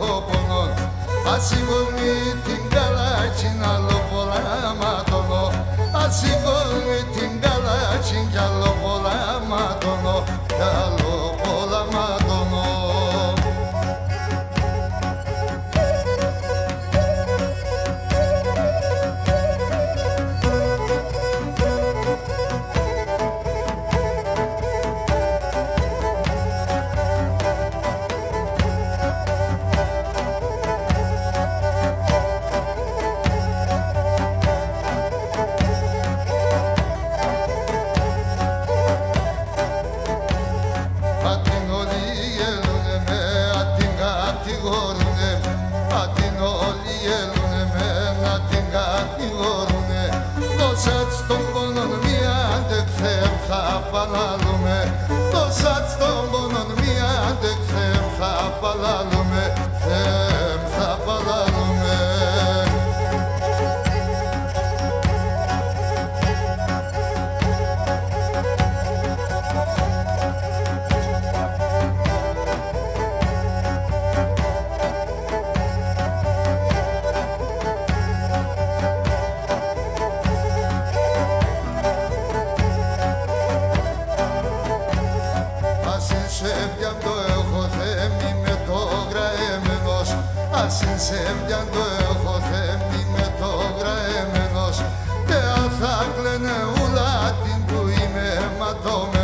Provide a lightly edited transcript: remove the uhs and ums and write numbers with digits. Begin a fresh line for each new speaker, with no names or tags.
έχω πονό. Ασυγχωρεί την καλάτσι να άλλο πολλά ματώνω. Ασυγχωρεί την καλάτσι κι άλλο πολλά ματώνω. Κι άλλο πολλά ματώνω. Στον πόνο μία αντεξέμ θα παλάλουμε. Τόσατ στον πόνο μία αντεξέμ θα παλάλουμε. Θέμ θα παλάλουμε. Ασυνσέβιαν το έχω θέμει με το γραεμένος. Τε αν θα κλαίνε ούλα την που είμαι ματωμένος.